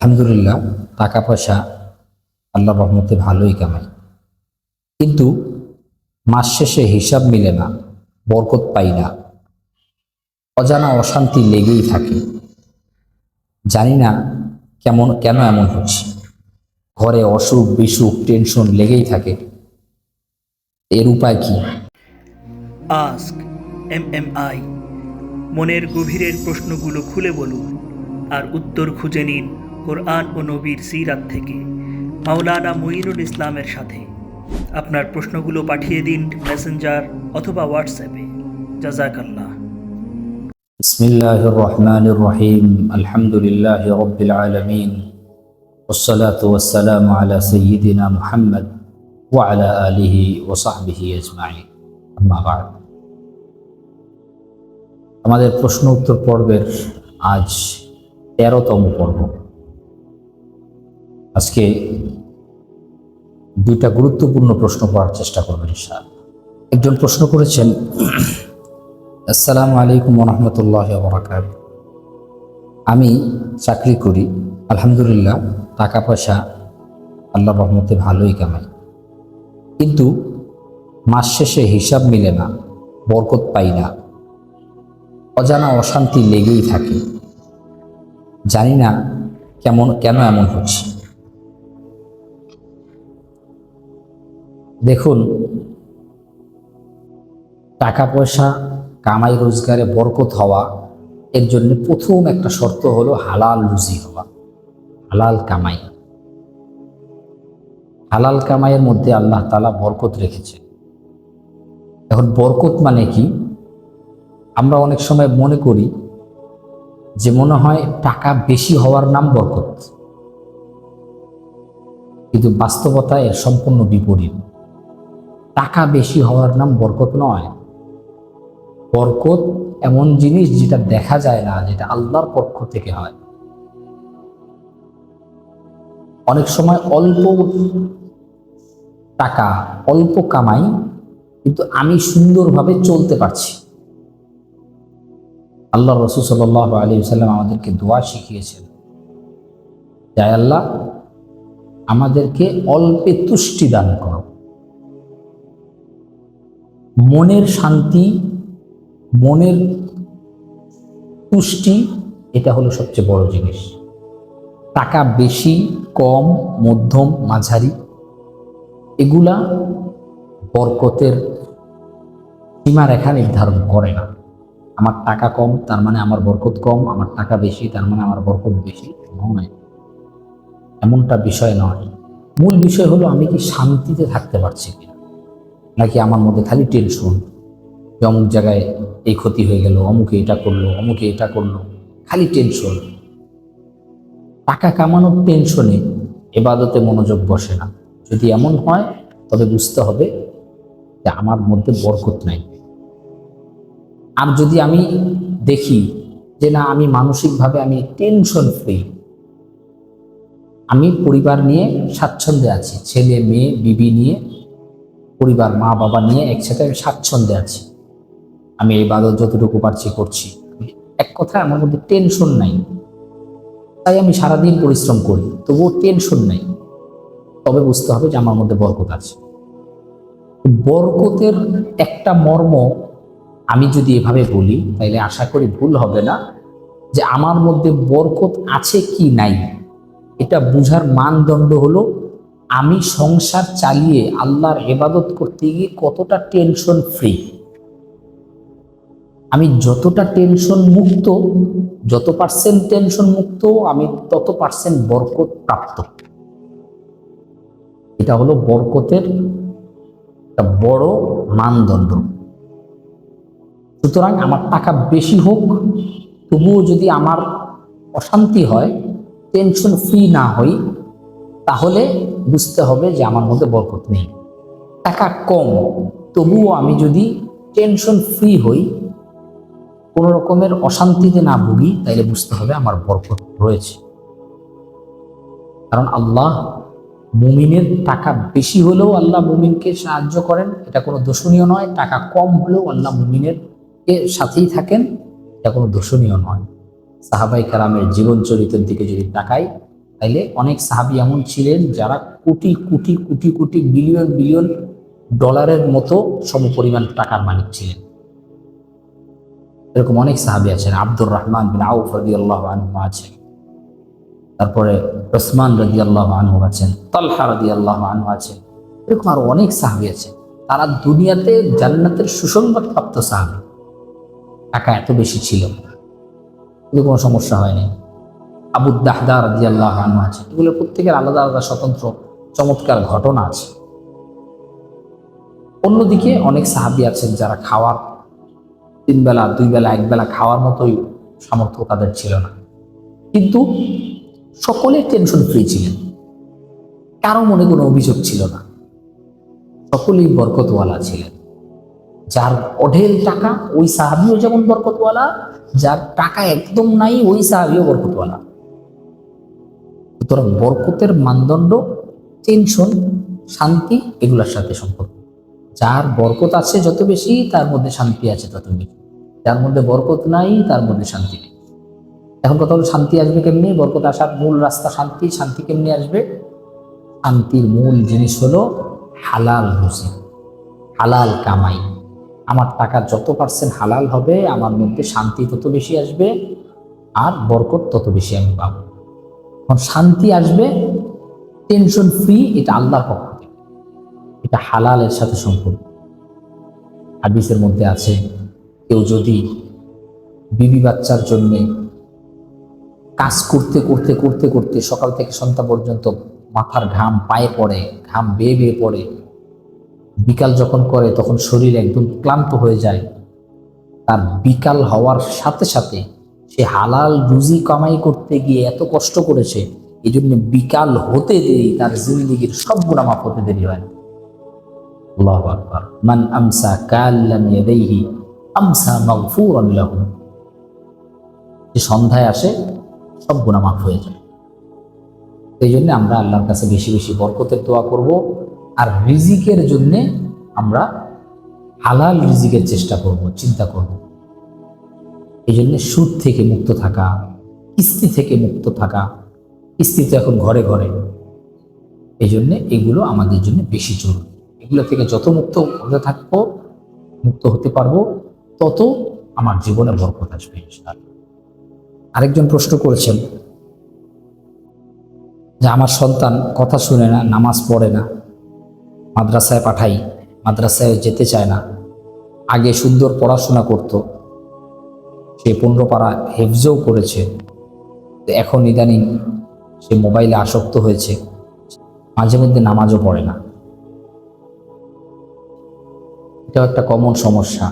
আলহামদুলিল্লাহ, টাকা পয়সা আল্লাহর রহমতে ভালোই কামাই, কিন্তু মাস শেষে হিসাব মিলে না, বরকত পাই না, অজানা অশান্তি লেগেই থাকে। জানি না কেন এমন হচ্ছে। ঘরে অসুখ বিসুখ টেনশন লেগেই থাকে। এর উপায় কি? Ask MMI. মনের গভীরের প্রশ্নগুলো খুলে বলুন আর উত্তর খুঁজে নিন কোরআন ও নবীর সিরাত থেকে মাওলানা মুঈনুল ইসলামের সাথে। আপনার প্রশ্নগুলো পাঠিয়ে দিন মেসেঞ্জার অথবা হোয়াটসঅ্যাপে। জাযাকাল্লাহ। বিসমিল্লাহির রহমানির রহিম। আলহামদুলিল্লাহি রাব্বিল আলামিন, ওয়াসসালাতু ওয়াসসালামু আলা সাইয়্যিদিনা মুহাম্মদ ওয়া আলা আলিহি ওয়া সাহবিহি আজমাইন। আম্মা বা'দ। আমাদের প্রশ্ন উত্তর পর্বের আজ 13তম পর্ব। আজকে দুইটা গুরুত্বপূর্ণ প্রশ্ন করার চেষ্টা করবেন ইনশাআল্লাহ। একজন প্রশ্ন করেছেন, আসসালামু আলাইকুম ওয়া রাহমাতুল্লাহি ওয়া বারাকাতুহু। আমি চাকরি করি, আলহামদুলিল্লাহ, টাকা পয়সা আল্লাহর রহমতে ভালোই কামাই, কিন্তু মাস শেষে হিসাব মিলে না, বরকত পাই না, অজানা অশান্তি লেগেই থাকে। জানি না কেন এমন হচ্ছে। দেখুন, টাকা পয়সা কামাই রোজগারে বরকত হওয়া, এর জন্য প্রথম একটা শর্ত হলো হালাল রুজি হওয়া, হালাল কামাই। হালাল কামাইয়ের মধ্যে আল্লাহ তাআলা বরকত রেখেছে। এখন বরকত মানে কি? আমরা অনেক সময় মনে করি যে মনে হয় টাকা বেশি হওয়ার নাম বরকত, কিন্তু বাস্তবতা এর সম্পূর্ণ বিপরীত। টাকা বেশি হওয়ার নাম বরকত নয়। বরকত এমন জিনিস যেটা দেখা যায় না, যেটা আল্লাহর পক্ষ থেকে হয়। অনেক সময় অল্প টাকা, অল্প কামাই, কিন্তু আমি সুন্দরভাবে চলতে পারছি। আল্লাহ রাসূল সাল্লাল্লাহু আলাইহি ওয়াসাল্লাম আমাদেরকে দোয়া শিখিয়েছেন, যে আল্লাহ, আমাদেরকে অল্পে তুষ্টি দান করো। মনের শান্তি, মনের তুষ্টি, এটা হলো সবচেয়ে বড় জিনিস। টাকা বেশি, কম, মধ্যম, মাঝারি, এগুলা বরকতের সীমারেখা নির্ধারণ করে না। আমার টাকা কম তার মানে আমার বরকত কম, আমার টাকা বেশি তার মানে আমার বরকত বেশি নয়। এমনটা বিষয় নয়। মূল বিষয় হলো আমি কি শান্তিতে থাকতে পারছি কিনা, নাকি আমার মধ্যে খালি টেনশন, যে অমুক জায়গায় এই ক্ষতি হয়ে গেল, অমুকে এটা করলো, অমুকে এটা করলো, খালি টেনশন। টাকা কামানোর টেনশনে ইবাদতে মনোযোগ বসে না। যদি এমন হয় তবে বুঝতে হবে যে আমার মধ্যে বরকত নাই। আর যদি আমি দেখি যে না, আমি মানসিকভাবে আমি টেনশন ফ্রি, আমি পরিবার নিয়ে স্বাচ্ছন্দ্যে আছি, ছেলে মেয়ে বিবি নিয়ে, পরিবার মা বাবা নিয়ে একসাথে আমি স্বাচ্ছন্দ্যে আছি, আমি ইবাদত যতটুকু পারছি করছি, এক কথায় আমার মধ্যে টেনশন নাই, তাই আমি সারাদিন পরিশ্রম করি, তবুও টেনশন নাই, তবে বুঝতে হবে যে আমার মধ্যে বরকত আছে। বরকতের একটা মর্ম আমি যদি এভাবে বলি, তাইলে আশা করি ভুল হবে না, যে আমার মধ্যে বরকত আছে কি নাই, এটা বুঝার মানদণ্ড হলো আমি সংসার চালিয়ে আল্লাহর ইবাদত করতে গিয়ে কতটা টেনশন ফ্রি। আমি যতটা টেনশন মুক্ত, যত পার্সেন্ট টেনশন মুক্ত, আমি তত পার্সেন্ট বরকত প্রাপ্ত। এটা হলো বরকতের একটা বড় মানদণ্ড। সুতরাং আমার টাকা বেশি হোক, তবুও যদি আমার অশান্তি হয়, টেনশন ফ্রি না হই, তাহলে বুঝতে হবে যে আমার মধ্যে বরকত নেই। টাকা কম, তবুও আমি যদি টেনশন ফ্রি হই, কোনো রকমের অশান্তিতে না ভুগি, তাইলে বুঝতে হবে আমার বরকত রয়েছে। কারণ আল্লাহ মুমিনের টাকা বেশি হলেও আল্লাহ মুমিনকে সাহায্য করেন, এটা কোনো দোষণীয় নয়। টাকা কম হলেও আল্লাহ মুমিনের সাথেই থাকেন, এটা কোনো দোষণীয় নয়। সাহাবায়ে কেরামের জীবন চরিত্রের দিকে যদি তাকাই, তাইলে অনেক সাহাবী এমন ছিলেন যারা কোটি কোটি কোটি কোটি বিলিয়ন বিলিয়ন ডলারের মতো সমপরিমাণ টাকার মালিক ছিলেন। এরকম অনেক সাহাবী আছেন। আব্দুর রহমান বিন আউফ রাদিয়াল্লাহু আনহু আছেন, তারপরে ওসমান রাদিয়াল্লাহু আনহু আছেন, তালহা রাদিয়াল্লাহু আনহু আছেন। এরকম আরো অনেক সাহাবী আছে, তারা দুনিয়াতে জান্নাতের সুসংবাদ প্রাপ্ত সাহাবী। টাকা এত বেশি ছিল কিন্তু কোনো সমস্যা হয়নি। আবু দাহদা রাদিয়াল্লাহু আনহু আছে। এগুলো প্রত্যেকের আলাদা আলাদা স্বতন্ত্র চমৎকার ঘটনা আছে। অন্যদিকে অনেক সাহাবী আছেন যারা খাওয়ার 3 বেলা 2 বেলা 1 বেলা খাওয়ার মতোই সামর্থ্য তাদের ছিল না, কিন্তু সকলে টেনশন ফ্রি ছিলেন, কারো মনে কোনো অভিযোগ ছিল না, সকলেই বরকতওয়ালা ছিলেন। যার অঢেল টাকা ওই সাহাবীও যেমন বরকতওয়ালা, যার টাকা একদম নাই ওই সাহাবীও বরকতওয়ালা। সুতরাং বরকতের মানদণ্ড টেনশন, শান্তি এগুলোর সাথে সম্পর্ক। যার বরকত আছে যত বেশি তার মধ্যে শান্তি আছে তত বেশি, যার মধ্যে বরকত নাই তার মধ্যে শান্তি নেই। এখন কথা হলো শান্তি আসবে কেমনি? বরকত আসার মূল রাস্তা শান্তি। শান্তি কেমনি আসবে? শান্তির মূল জিনিস হলো হালাল রুজি, হালাল কামাই। আমার টাকা যত পার্সেন্ট হালাল হবে আমার মধ্যে শান্তি তত বেশি আসবে আর বরকত তত বেশি আমি পাবো। এখন শান্তি আসবে টেনশন ফ্রি, এটা আল্লাহর পক্ষ থেকে, এটা হালালের সাথে সম্পর্ক। হাদিসের মধ্যে আছে কেউ যদি বিবি বাচ্চার জন্য কাজ করতে করতে করতে করতে সকাল থেকে সন্ধ্যা পর্যন্ত মাথার ঘাম পায়ে পড়ে, ঘাম বেয়ে বেয়ে পড়ে, বিকাল যখন করে তখন শরীর একদম ক্লান্ত হয়ে যায়, তার বিকাল হওয়ার সাথে সাথে সে হালাল রুজি কামাই করতে গিয়ে এত কষ্ট করেছে, এই জন্য বিকাল হতে দেরি তার জিন্দেগির সব গুনাহ মাফ হতে দেরি হয় না। আল্লাহু আকবার। মান আমসা কাল্লাম ইয়াদাইহি আমসা মাগফুরান লাহু। যে সন্ধ্যায় আসে সব গুনাহ মাফ হয়ে যায়। এই জন্য আমরা আল্লাহর কাছে বেশি বেশি বরকতের দোয়া করব, আর রিজিকের জন্য আমরা হালাল রিজিকের চেষ্টা করব, চিন্তা করব। এই জন্য সুদ থেকে মুক্ত থাকা, কিস্তি থেকে মুক্ত থাকা, কিস্তি তো এখন ঘরে ঘরে, এই জন্য এগুলো আমাদের জন্য বেশি জরুরি। এগুলো থেকে যত মুক্ত হতে থাকবো, মুক্ত হতে পারবো, তত আমার জীবনে বরকত আসবে ইনশাআল্লাহ। আরেকজন প্রশ্ন করেছেন যে আমার সন্তান কথা শুনে না, নামাজ পড়ে না, মাদ্রাসায় পাঠাই, মাদ্রাসায় যেতে চায় না, আগে সুন্দর পড়াশোনা করত, সে 15 পারা হেফজও করেছে, এখন ইদানিং সে মোবাইলে আসক্ত হয়েছে, মাঝে মধ্যে নামাজও পড়ে না। এটাও একটা কমন সমস্যা,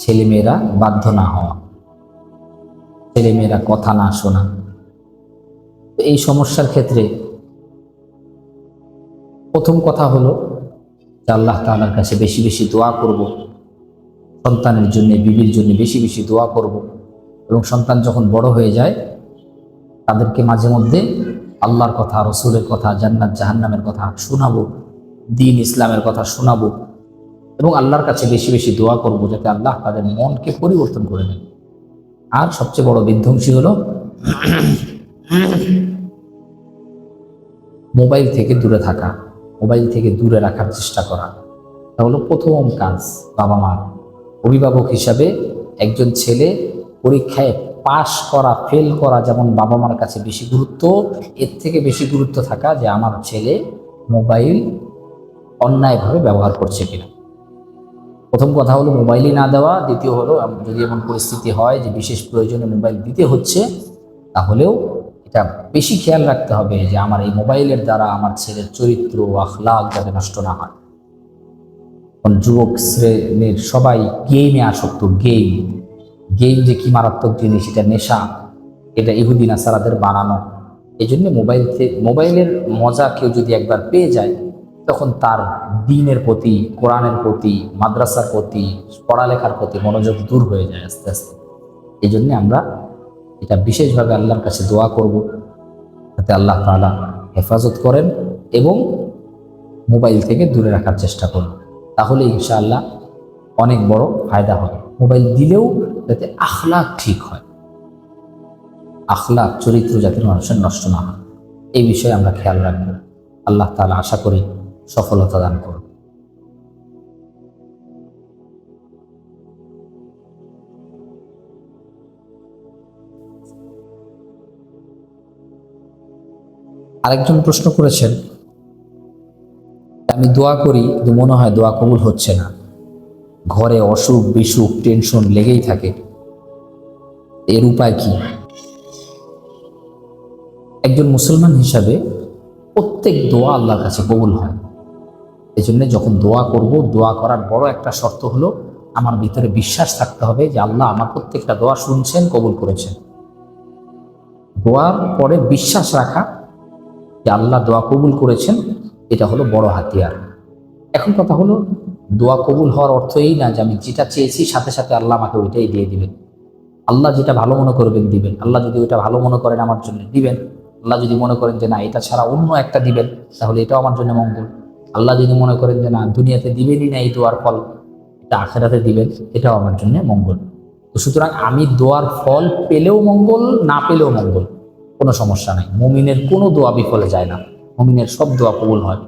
ছেলেমেয়েরা বাধ্য না হওয়া, ছেলেমেয়েরা কথা না শোনা। তো এই সমস্যার ক্ষেত্রে প্রথম কথা হলো যে আল্লাহ তাআলার কাছে বেশি বেশি দোয়া করব, সন্তানের জন্য বিবির জন্য বেশি বেশি দোয়া করব, এবং সন্তান যখন বড় হয়ে যায় তাদেরকে মাঝে মধ্যে আল্লাহর কথা, রসুলের কথা, জান্নাত জাহান্নামের কথা শোনাবো, দ্বীন ইসলামের কথা শোনাবো, এবং আল্লাহর কাছে বেশি বেশি দোয়া করব যাতে আল্লাহ তাদের মনকে পরিবর্তন করে দেন। আর সবচেয়ে বড় বিধ্বংসী হলো মোবাইল থেকে দূরে থাকা, মোবাইল থেকে দূরে রাখার চেষ্টা করা। তা হলো প্রথম কাজ বাবা মা। অভিভাবক হিসাবে একজন ছেলে পরীক্ষায় পাশ করা, ফেল করা যেমন বাবা মার কাছে বেশি গুরুত্ব, এর থেকে বেশি গুরুত্ব থাকা যে আমার ছেলে মোবাইল অন্যায়ভাবে ব্যবহার করছে কিনা। প্রথম কথা হলো মোবাইলই না দেওয়া। দ্বিতীয় হলো যদি এমন পরিস্থিতি হয় যে বিশেষ প্রয়োজনে মোবাইল দিতে হচ্ছে, তাহলেও এটা বেশি খেয়াল রাখতে হবে যে আমার এই মোবাইলের দ্বারা আমার ছেলের চরিত্র, আখলাক যাতে নষ্ট না হয়। কারণ যুবক শ্রেণীর সবাই গেমে আসক্ত। গেম যে কি মারাত্মক জিনিস, এটা নেশা, এটা ইহুদি নাসারাদের বানানো। এই জন্য মোবাইলের মজা কেউ যদি একবার পেয়ে যায়, তখন তার দ্বীনের প্রতি, কোরআনের প্রতি, মাদ্রাসার প্রতি, পড়ালেখার প্রতি মনোযোগ দূর হয়ে যায় আস্তে আস্তে। এই জন্যে আমরা এটা বিশেষভাবে আল্লাহর কাছে দোয়া করব যাতে আল্লাহ তাআলা হেফাজত করেন এবং মোবাইল থেকে দূরে রাখার চেষ্টা করব। তাহলে ইনশাআল্লাহ অনেক বড় ফায়দা হবে। মোবাইল দিলেও যাতে আখলাক ঠিক হয়, আখলাক চরিত্র জাতির মানুষের নষ্ট না হয়, এই বিষয়ে আমরা খেয়াল রাখব। আল্লাহ তাআলা আশা করি সফলতা দান করুন। আরেকজন প্রশ্ন করেছেন, আমি দোয়া করি কিন্তু মনে হয় দোয়া কবুল হচ্ছে না, ঘরে অসুখ বিসুখ টেনশন লেগেই থাকে, এর উপায় কি? একজন মুসলমান হিসাবে প্রত্যেক দোয়া আল্লাহর কাছে কবুল হয়। এই জন্য যখন দোয়া করব, দোয়া করার বড় একটা শর্ত হলো আমার ভিতরে বিশ্বাস থাকতে হবে যে আল্লাহ আমার প্রত্যেকটা দোয়া শুনছেন, কবুল করেছেন। দোয়ার পরে বিশ্বাস রাখা যে আল্লাহ দোয়া কবুল করেছেন, এটা হলো বড় হাতিয়ার। এখন কথা হলো, দোয়া কবুল হওয়ার অর্থ এই না যে আমি যেটা চেয়েছি সাথে সাথে আল্লাহ আমাকে ওইটাই দিয়ে দিবেন। আল্লাহ যেটা ভালো মনে করবেন দিবেন। আল্লাহ যদি ওইটা ভালো মনে করেন আমার জন্য দিবেন। আল্লাহ যদি মনে করেন যে না এটা ছাড়া অন্য একটা দিবেন, তাহলে এটাও আমার জন্য মঙ্গল। আল্লাহ যদি মনে করেন যে না দুনিয়াতে দিবেনই না এই দোয়ার ফল, এটা আখেরাতে দিবেন, এটাও আমার জন্য মঙ্গল। তো সুতরাং আমি দোয়ার ফল পেলেও মঙ্গল, না পেলেও মঙ্গল, কোনো সমস্যা নাই। মুমিনের কোনো দোয়া বিফলে যায় না, মুমিনের সব দোয়া কবুল হয়।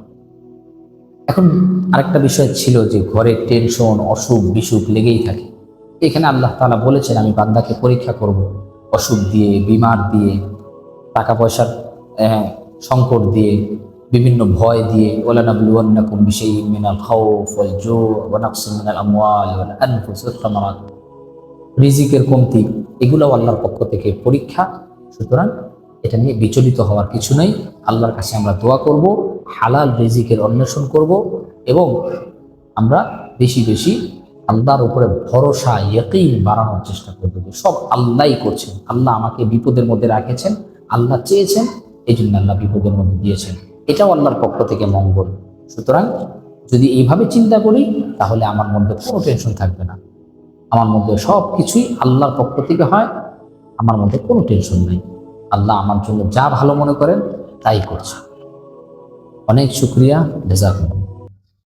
এখন আরেকটা বিষয় ছিল যে ঘরে টেনশন অসুখ বিসুখ লেগেই থাকে। এখানে আল্লাহ তাআলা বলেছেন আমি বান্দাকে পরীক্ষা করব, অসুখ দিয়ে, বিমার দিয়ে, টাকা পয়সার সংকট দিয়ে, বিভিন্ন ভয় দিয়ে। ওয়ালানাবলুওয়ান্নাকুম বিশাইইম মিনাল খাউফ ওয়াল জু' ওয়া নাকসিম মিনাল আমওয়াল ওয়াল আনফুস ওয়াস সামারাত, রিজিকের কমতি, এগুলোও আল্লাহর পক্ষ থেকে পরীক্ষা। সুতরাং এটা নিয়ে বিচলিত হওয়ার কিছু নেই। আল্লাহর কাছে আমরা দোয়া করব, হালাল রিজিকের অন্বেষণ করব এবং আমরা বেশি বেশি আল্লাহর উপরে ভরসা ইয়াকিন বাড়ানোর চেষ্টা করব যে সব আল্লাহই করছেন। আল্লাহ আমাকে বিপদের মধ্যে রাখেছেন, আল্লাহ চেয়েছেন, এই জন্য আল্লাহ বিপদের মধ্যে দিয়েছেন, এটাও আল্লাহর পক্ষ থেকে মঙ্গল। সুতরাং যদি এইভাবে চিন্তা করি তাহলে আমার মধ্যে কোনো টেনশন থাকবে না। আমার মধ্যে সব কিছুই আল্লাহর পক্ষ থেকে হয়, আমার মধ্যে কোনো টেনশন নেই। আল্লাহ আমার জন্য যা ভালো মনে করেন তাই করছে। অনেক শুকরিয়া, জাযাকুমুল্লাহ।